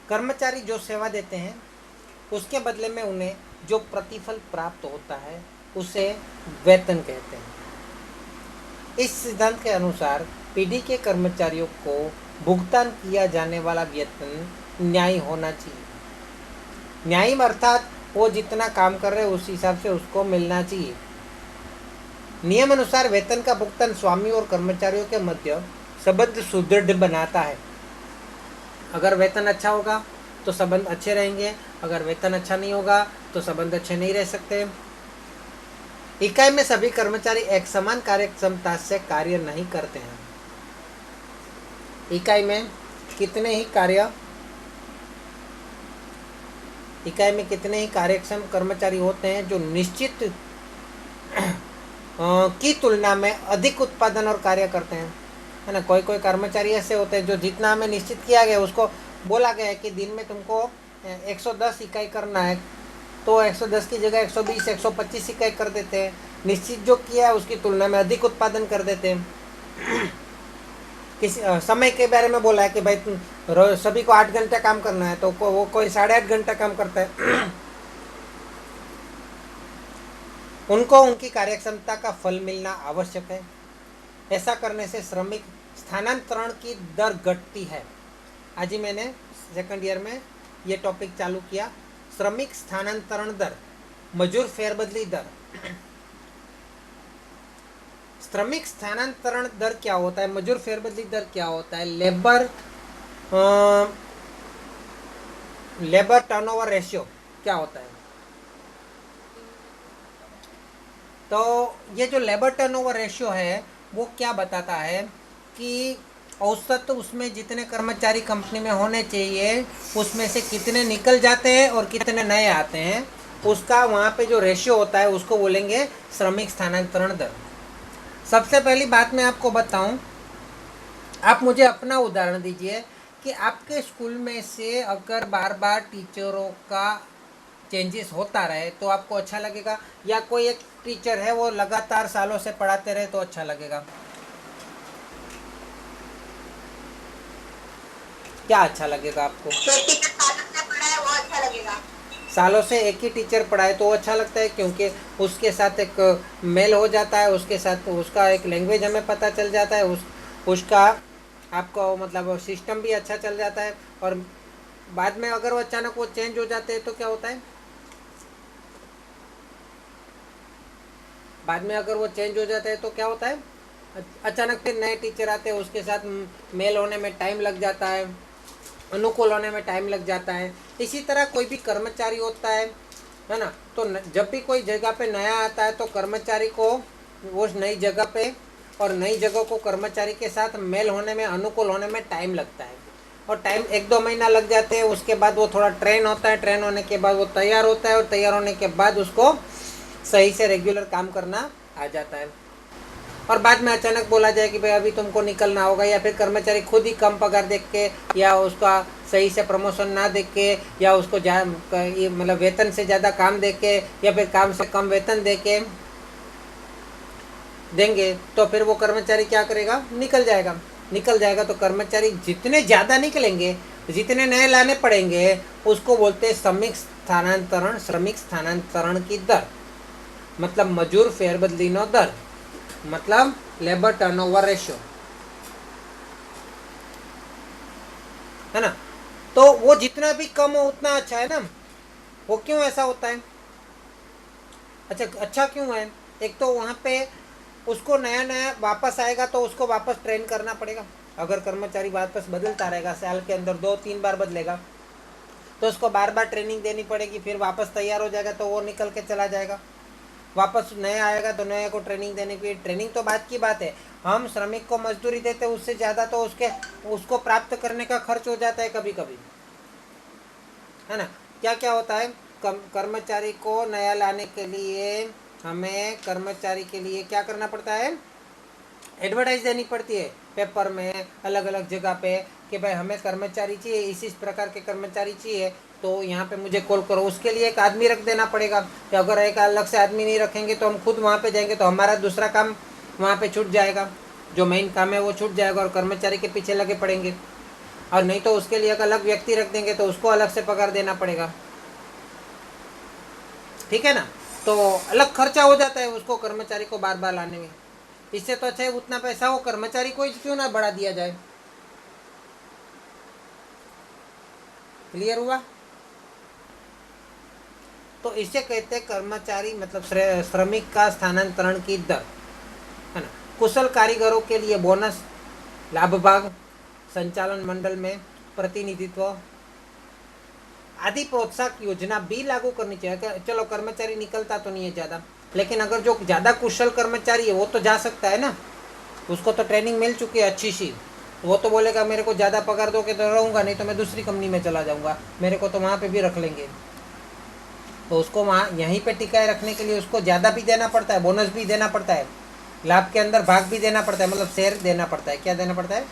कर्मचारी जो सेवा देते हैं उसके बदले में उन्हें जो प्रतिफल प्राप्त होता है उसे वेतन कहते हैं। इस सिद्धांत के अनुसार पीढ़ी के कर्मचारियों को भुगतान किया जाने वाला वेतन न्यायी होना चाहिए। न्यायी अर्थात वो जितना काम कर रहे हैं उस हिसाब से उसको मिलना चाहिए। नियम अनुसार वेतन का भुगतान स्वामी और कर्मचारियों के मध्य संबंध सुदृढ़ बनाता है। अगर वेतन अच्छा होगा तो संबंध अच्छे रहेंगे, अगर वेतन अच्छा नहीं होगा तो संबंध अच्छे नहीं रह सकते। इकाई में सभी कर्मचारी एक समान कार्यक्षमता से कार्य नहीं करते हैं। इकाई में कितने ही कार्यक्षम कर्मचारी होते हैं जो निश्चित की तुलना में अधिक उत्पादन और कार्य करते हैं, है ना। कोई कर्मचारी ऐसे होते हैं जो जितना हमें निश्चित किया गया उसको बोला गया है कि दिन में तुमको 110 इकाई करना है, तो 110 की जगह 120 125 इकाई कर देते हैं। निश्चित जो किया है उसकी तुलना में अधिक उत्पादन कर देते हैं। किसी समय के बारे में बोला है कि भाई सभी को 8 घंटे काम करना है, तो वो कोई 8.5 घंटा काम करता है। उनको उनकी कार्यक्षमता का फल मिलना आवश्यक है। ऐसा करने से श्रमिक स्थानांतरण की दर घटती है। आज ही मैंने सेकंड ईयर में ये टॉपिक चालू किया, श्रमिक स्थानांतरण दर, मजूर फेरबदली दर। श्रमिक स्थानांतरण दर क्या होता है, मजूर फेरबदली दर क्या होता है, लेबर टर्नओवर रेशियो क्या होता है। तो ये जो लेबर टर्नओवर रेशियो है वो क्या बताता है कि औसत उसमें जितने कर्मचारी कंपनी में होने चाहिए उसमें से कितने निकल जाते हैं और कितने नए आते हैं, उसका वहाँ पे जो रेशियो होता है उसको बोलेंगे श्रमिक स्थानांतरण दर। सबसे पहली बात मैं आपको बताऊं, आप मुझे अपना उदाहरण दीजिए कि आपके स्कूल में से अगर बार बार टीचरों का चेंजेस होता रहे तो आपको अच्छा लगेगा, या कोई एक टीचर है वो लगातार सालों से पढ़ाते रहे तो अच्छा लगेगा। क्या अच्छा लगेगा आपको? सालों से एक ही टीचर पढ़ाए तो अच्छा लगता है, क्योंकि उसके साथ एक मेल हो जाता है, उसके साथ उसका एक लैंग्वेज हमें पता चल जाता है, उसका आपको मतलब सिस्टम भी अच्छा चल जाता है। और बाद में अगर वो अचानक वो चेंज हो जाते हैं तो क्या होता है, बाद में अगर वो चेंज हो जाता है तो क्या होता है, अचानक फिर नए टीचर आते हैं, उसके साथ मेल होने में टाइम लग जाता है, अनुकूल होने में टाइम लग जाता है। इसी तरह कोई भी कर्मचारी होता है ना, तो जब भी कोई जगह पे नया आता है तो कर्मचारी को वो नई जगह पे और नई जगह को कर्मचारी के साथ मेल होने में, अनुकूल होने में टाइम लगता है, और टाइम 1-2 महीना लग जाते हैं। उसके बाद वो थोड़ा ट्रेन होता है, ट्रेन होने के बाद वो तैयार होता है, और तैयार होने के बाद उसको सही से रेगुलर काम करना आ जाता है। और बाद में अचानक बोला जाए कि भाई अभी तुमको निकलना होगा, या फिर कर्मचारी खुद ही कम पगार देख के, या उसका सही से प्रमोशन ना देख के, या उसको मतलब वेतन से ज़्यादा काम दे के, या फिर काम से कम वेतन दे के देंगे, तो फिर वो कर्मचारी क्या करेगा, निकल जाएगा। तो कर्मचारी जितने ज़्यादा निकलेंगे, जितने नए लाने पड़ेंगे, उसको बोलते हैं श्रमिक स्थानांतरण की दर, मतलब मजूर फेरबदलीनो दर, मतलब लेबर टर्नओवर रेशियो, है ना। तो वो जितना भी कम हो उतना अच्छा है ना। वो क्यों ऐसा होता है, अच्छा क्यों है? एक तो वहाँ पे उसको नया वापस आएगा तो उसको वापस ट्रेन करना पड़ेगा। अगर कर्मचारी वापस बदलता रहेगा, साल के अंदर 2-3 बार बदलेगा, तो उसको बार बार ट्रेनिंग देनी पड़ेगी। फिर वापस तैयार हो जाएगा तो वो निकल के चला जाएगा, वापस नया आएगा तो नए को ट्रेनिंग देने की। ट्रेनिंग तो बात की बात है, हम श्रमिक को मजदूरी देते हैं, उससे ज़्यादा तो उसको प्राप्त करने का खर्च हो जाता है कभी कभी, है ना। क्या क्या होता है, कर्मचारी को नया लाने के लिए हमें कर्मचारी के लिए क्या करना पड़ता है, एडवर्टाइज देनी पड़ती है पेपर में, अलग अलग जगह पे, कि भाई हमें कर्मचारी चाहिए, इस प्रकार के कर्मचारी चाहिए, तो यहाँ पे मुझे कॉल करो। उसके लिए एक आदमी रख देना पड़ेगा, कि अगर एक अलग से आदमी नहीं रखेंगे तो हम खुद वहाँ पे जाएंगे तो हमारा दूसरा काम वहाँ पे छूट जाएगा, जो मेन काम है वो छूट जाएगा, और कर्मचारी के पीछे लगे पड़ेंगे। और नहीं तो उसके लिए एक अलग व्यक्ति रख देंगे तो उसको अलग से पगार देना पड़ेगा, ठीक है ना। तो अलग खर्चा हो जाता है उसको कर्मचारी को बार बार लाने में। इससे तो अच्छा है उतना पैसा वो कर्मचारी को क्यों ना बढ़ा दिया जाए। क्लियर हुआ। तो इसे कहते हैं कर्मचारी मतलब श्रमिक का स्थानांतरण की दर, है ना। कुशल कारीगरों के लिए बोनस, लाभ भाग, संचालन मंडल में प्रतिनिधित्व आदि प्रोत्साहक योजना भी लागू करनी चाहिए। चलो कर्मचारी निकलता तो नहीं है ज़्यादा, लेकिन अगर जो ज़्यादा कुशल कर्मचारी है वो तो जा सकता है ना, उसको तो ट्रेनिंग मिल चुकी है अच्छी सी, वो तो बोलेगा मेरे को ज़्यादा पगार दो के तो रहूँगा, नहीं तो मैं दूसरी कंपनी में चला जाऊँगा, मेरे को तो वहाँ पे भी रख लेंगे। तो उसको वहाँ यहीं पे टिकाए रखने के लिए उसको ज़्यादा भी देना पड़ता है, बोनस भी देना पड़ता है, लाभ के अंदर भाग भी देना पड़ता है, मतलब शेयर देना पड़ता है। क्या देना पड़ता है?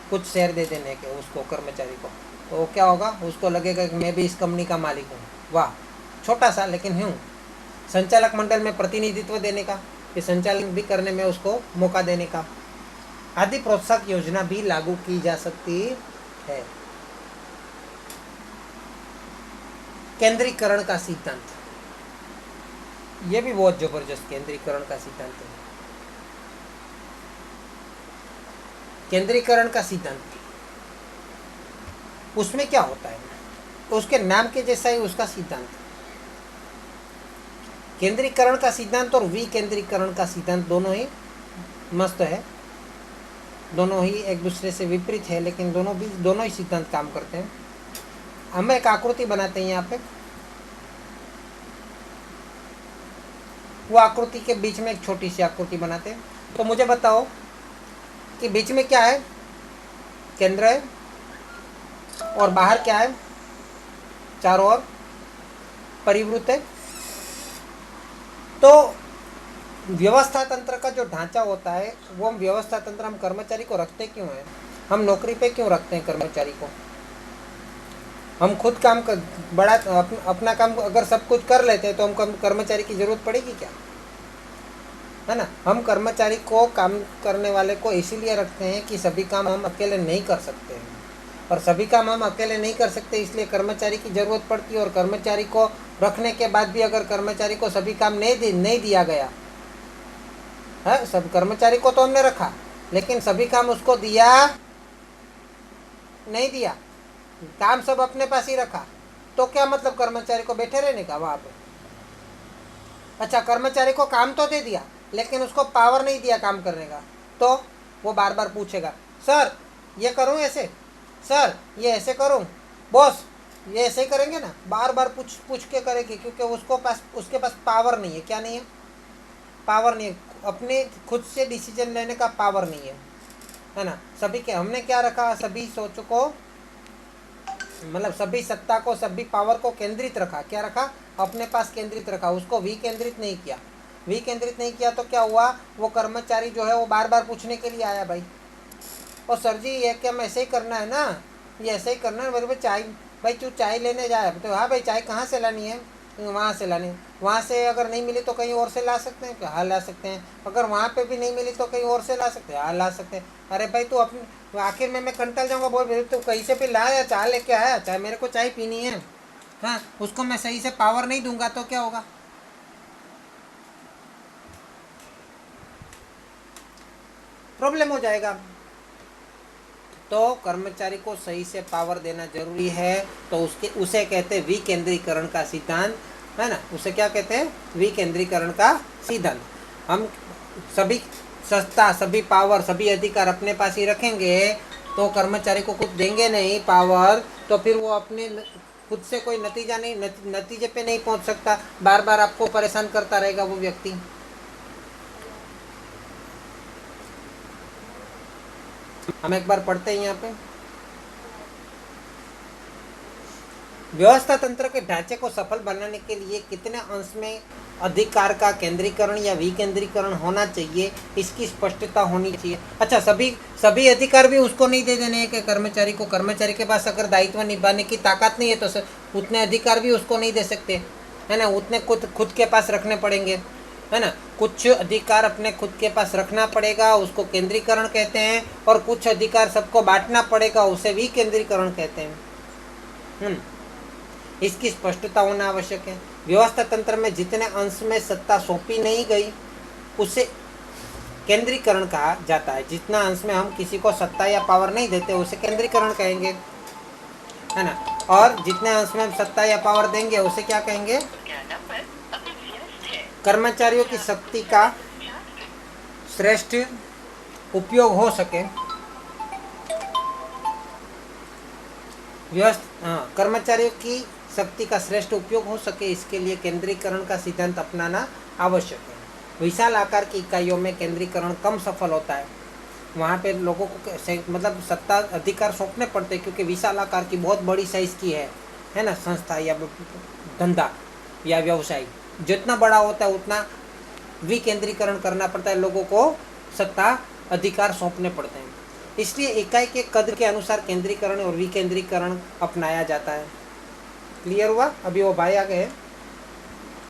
कुछ शेयर दे देने के उसको कर्मचारी को। तो क्या होगा, उसको लगेगा कि मैं भी इस कंपनी का मालिक हूँ, वाह छोटा सा लेकिन हूँ। संचालक मंडल में प्रतिनिधित्व देने का, कि संचालन भी करने में उसको मौका देने का, आदि प्रोत्साहक योजना भी लागू की जा सकती है। केंद्रीकरण का सिद्धांत, ये भी बहुत जबरदस्त केंद्रीकरण का सिद्धांत है। केंद्रीकरण का सिद्धांत उसमें क्या होता है, उसके नाम के जैसा ही उसका सिद्धांत। केंद्रीकरण का सिद्धांत और विकेंद्रीकरण का सिद्धांत दोनों ही मस्त है, दोनों ही एक दूसरे से विपरीत है, लेकिन दोनों ही सिद्धांत काम करते हैं। हम एक आकृति बनाते हैं यहाँ पे, वो आकृति के बीच में एक छोटी सी आकृति बनाते हैं। तो मुझे बताओ कि बीच में क्या है, केंद्र है, और बाहर क्या है, चारों ओर परिवृत्त है। तो व्यवस्था तंत्र का जो ढांचा होता है वो हम व्यवस्था तंत्र हम कर्मचारी को रखते क्यों हैं, हम नौकरी पे क्यों रखते हैं कर्मचारी को। हम खुद काम कर बड़ा अपना काम अगर सब कुछ कर लेते हैं तो हम कर्मचारी की जरूरत पड़ेगी क्या, है ना। हम कर्मचारी को काम करने वाले को इसीलिए रखते हैं कि सभी काम हम अकेले नहीं कर सकते हैं, और सभी काम हम अकेले नहीं कर सकते इसलिए कर्मचारी की ज़रूरत पड़ती है। और कर्मचारी को रखने के बाद भी अगर कर्मचारी को सभी काम नहीं दिया गया है, सब कर्मचारी को तो हमने रखा लेकिन सभी काम उसको दिया नहीं दिया, काम सब अपने पास ही रखा, तो क्या मतलब कर्मचारी को बैठे रहने का वहाँ पे। अच्छा, कर्मचारी को काम तो दे दिया लेकिन उसको पावर नहीं दिया काम करने का, तो वो बार बार पूछेगा सर ये करूँ ऐसे, सर ये ऐसे करूँ, बॉस ये ऐसे ही करेंगे ना, बार बार पूछ के करेगी, क्योंकि उसके पास पावर नहीं है। क्या नहीं है? पावर नहीं है, अपने खुद से डिसीजन लेने का पावर नहीं है ना। सभी के हमने क्या रखा, सभी सोच को मतलब सभी सत्ता को, सभी पावर को केंद्रित रखा। क्या रखा? अपने पास केंद्रित रखा, उसको विकेंद्रित नहीं किया। विकेंद्रित नहीं किया तो क्या हुआ, वो कर्मचारी जो है वो बार बार पूछने के लिए आया, भाई और सर जी ये क्या ऐसे ही करना है ना, ये ऐसे ही करना है मेरे को, चाय भाई तू चाय लेने जाए, तो हाँ भाई चाय कहाँ से लानी है, वहाँ से लानी है। वहाँ से अगर नहीं मिली तो कहीं और से ला सकते हैं क्या? हाँ ला सकते हैं। अगर वहाँ पे भी नहीं मिली तो कहीं और से ला सकते हैं? हाँ ला सकते हैं। अरे भाई तू अपनी आखिर में मैं कंटल जाऊँगा, बोल तू कहीं से भी ला या चाय लेके आया, चाय मेरे को चाय पीनी है, हाँ उसको मैं सही से पावर नहीं दूंगा तो क्या होगा, प्रॉब्लम हो जाएगा। तो कर्मचारी को सही से पावर देना जरूरी है, तो उसे कहते हैं विकेंद्रीकरण का सिद्धांत, है ना। उसे क्या कहते हैं? विकेंद्रीकरण का सिद्धांत। हम सभी सत्ता, सभी पावर, सभी अधिकार अपने पास ही रखेंगे तो कर्मचारी को कुछ देंगे नहीं पावर, तो फिर वो अपने खुद से कोई नतीजे पे नहीं पहुंच सकता, बार बार आपको परेशान करता रहेगा वो व्यक्ति। हम एक बार पढ़ते हैं यहाँ पे, व्यवस्था तंत्र के ढांचे को सफल बनाने के लिए कितने अंश में अधिकार का केंद्रीकरण या विकेंद्रीकरण होना चाहिए, इसकी स्पष्टता होनी चाहिए। अच्छा, सभी अधिकार भी उसको नहीं दे देने के कर्मचारी को। कर्मचारी के पास अगर दायित्व निभाने की ताकत नहीं है तो उतने अधिकार भी उसको नहीं दे सकते, है ना। उतने खुद के पास रखने पड़ेंगे, है ना। कुछ अधिकार अपने खुद के पास रखना पड़ेगा, उसको केंद्रीकरण कहते हैं, और कुछ अधिकार सबको बांटना पड़ेगा, उसे विकेंद्रीकरण कहते हैं। इसकी स्पष्टता होना आवश्यक है। व्यवस्था तंत्र में जितने अंश में सत्ता सौंपी नहीं गई उसे केंद्रीकरण कहा जाता है। जितना अंश में हम किसी को सत्ता या पावर नहीं देते उसे केंद्रीकरण कहेंगे, है ना। और जितने अंश में हम सत्ता या पावर देंगे उसे क्या कहेंगे? कर्मचारियों की शक्ति का श्रेष्ठ उपयोग हो सके, कर्मचारियों की शक्ति का श्रेष्ठ उपयोग हो सके, इसके लिए केंद्रीकरण का सिद्धांत अपनाना आवश्यक है। विशाल आकार की इकाइयों में केंद्रीकरण कम सफल होता है। वहाँ पे लोगों को मतलब सत्ता अधिकार सौंपने पड़ते हैं, क्योंकि विशाल आकार की बहुत बड़ी साइज की है ना संस्था या धंधा या व्यवसाय। जितना बड़ा होता है उतना विकेंद्रीकरण करना पड़ता है, लोगों को सत्ता अधिकार सौंपने पड़ते हैं। इसलिए इकाई के कद के अनुसार केंद्रीकरण और विकेंद्रीकरण अपनाया जाता है। क्लियर हुआ? अभी वो भाई आ गए।